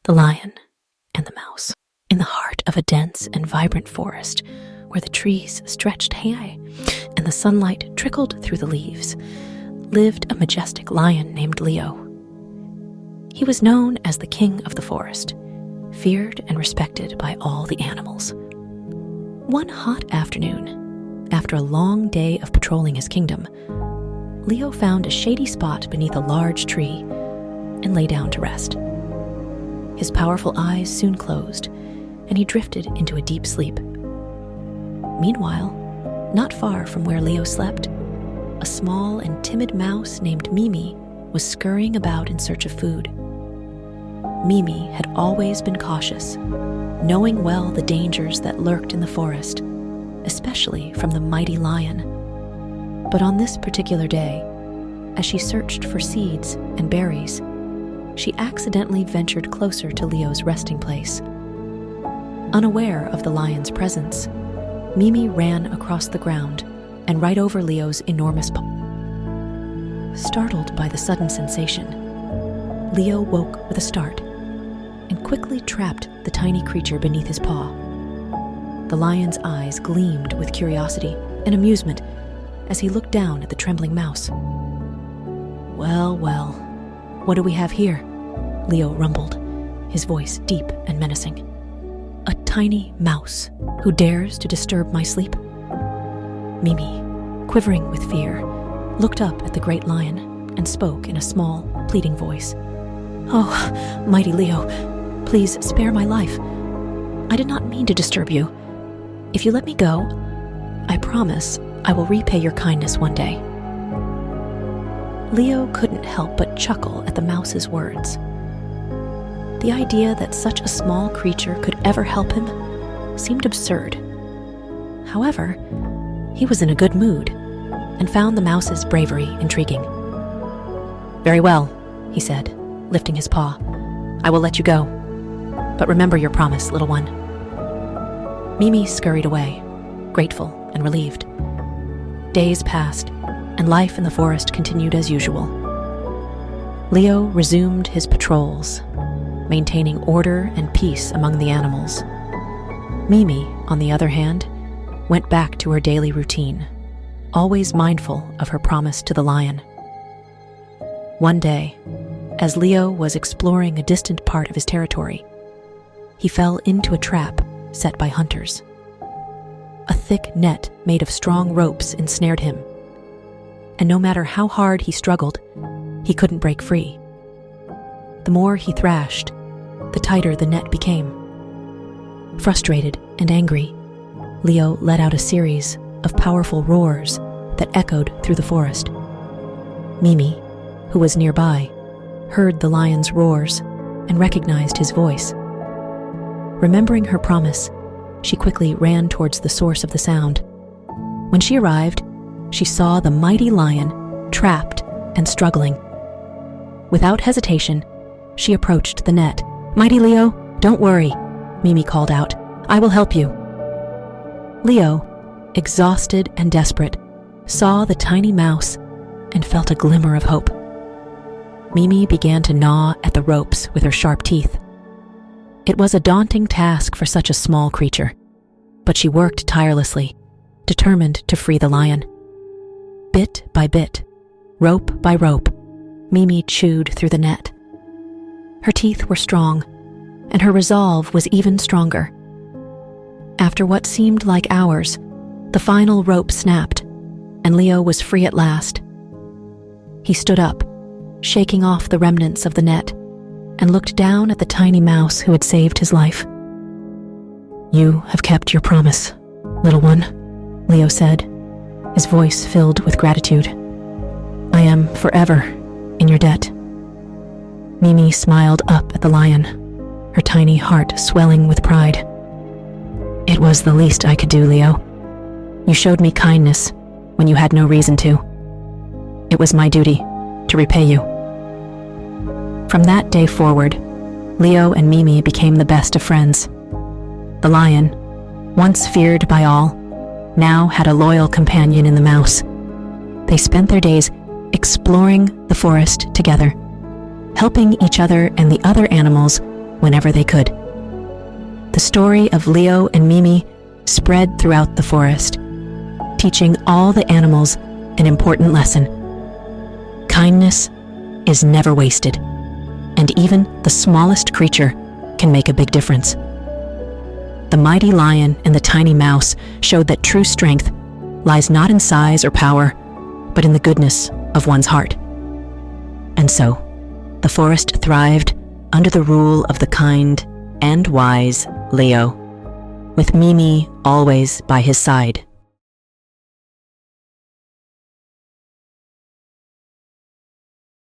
The Lion and the Mouse. In the heart of a dense and vibrant forest, where the trees stretched high and the sunlight trickled through the leaves, lived a majestic lion named Leo. He was known as the king of the forest, feared and respected by all the animals. One hot afternoon, after a long day of patrolling his kingdom, Leo found a shady spot beneath a large tree and lay down to rest. His powerful eyes soon closed, and he drifted into a deep sleep. Meanwhile, not far from where Leo slept, a small and timid mouse named Mimi was scurrying about in search of food. Mimi had always been cautious, knowing well the dangers that lurked in the forest, especially from the mighty lion. But on this particular day, as she searched for seeds and berries, she accidentally ventured closer to Leo's resting place. Unaware of the lion's presence, Mimi ran across the ground and right over Leo's enormous paw. Startled by the sudden sensation, Leo woke with a start and quickly trapped the tiny creature beneath his paw. The lion's eyes gleamed with curiosity and amusement as he looked down at the trembling mouse. "Well, well, what do we have here?" Leo rumbled, his voice deep and menacing. "A tiny mouse who dares to disturb my sleep?" Mimi, quivering with fear, looked up at the great lion and spoke in a small, pleading voice. "Oh, mighty Leo, please spare my life. I did not mean to disturb you. If you let me go, I promise I will repay your kindness one day." Leo couldn't help but chuckle at the mouse's words. The idea that such a small creature could ever help him seemed absurd. However, he was in a good mood and found the mouse's bravery intriguing. "Very well," he said, lifting his paw. "I will let you go. But remember your promise, little one." Mimi scurried away, grateful and relieved. Days passed, and life in the forest continued as usual. Leo resumed his patrols, maintaining order and peace among the animals. Mimi, on the other hand, went back to her daily routine, always mindful of her promise to the lion. One day, as Leo was exploring a distant part of his territory, he fell into a trap set by hunters. A thick net made of strong ropes ensnared him, and no matter how hard he struggled, he couldn't break free. The more he thrashed, the tighter the net became. Frustrated and angry, Leo let out a series of powerful roars that echoed through the forest. Mimi, who was nearby, heard the lion's roars and recognized his voice. Remembering her promise, she quickly ran towards the source of the sound. When she arrived, she saw the mighty lion trapped and struggling. Without hesitation, she approached the net. "Mighty Leo, don't worry," Mimi called out. "I will help you." Leo, exhausted and desperate, saw the tiny mouse and felt a glimmer of hope. Mimi began to gnaw at the ropes with her sharp teeth. It was a daunting task for such a small creature, but she worked tirelessly, determined to free the lion. Bit by bit, rope by rope, Mimi chewed through the net. Her teeth were strong, and her resolve was even stronger. After what seemed like hours, the final rope snapped, and Leo was free at last. He stood up, shaking off the remnants of the net, and looked down at the tiny mouse who had saved his life. "You have kept your promise, little one," Leo said, his voice filled with gratitude. "I am forever in your debt." Mimi smiled up at the lion, her tiny heart swelling with pride. "It was the least I could do, Leo. You showed me kindness when you had no reason to. It was my duty to repay you." From that day forward, Leo and Mimi became the best of friends. The lion, once feared by all, now had a loyal companion in the mouse. They spent their days exploring the forest together, helping each other and the other animals whenever they could. The story of Leo and Mimi spread throughout the forest, teaching all the animals an important lesson. Kindness is never wasted, and even the smallest creature can make a big difference. The mighty lion and the tiny mouse showed that true strength lies not in size or power, but in the goodness of one's heart. And so, the forest thrived under the rule of the kind and wise Leo, with Mimi always by his side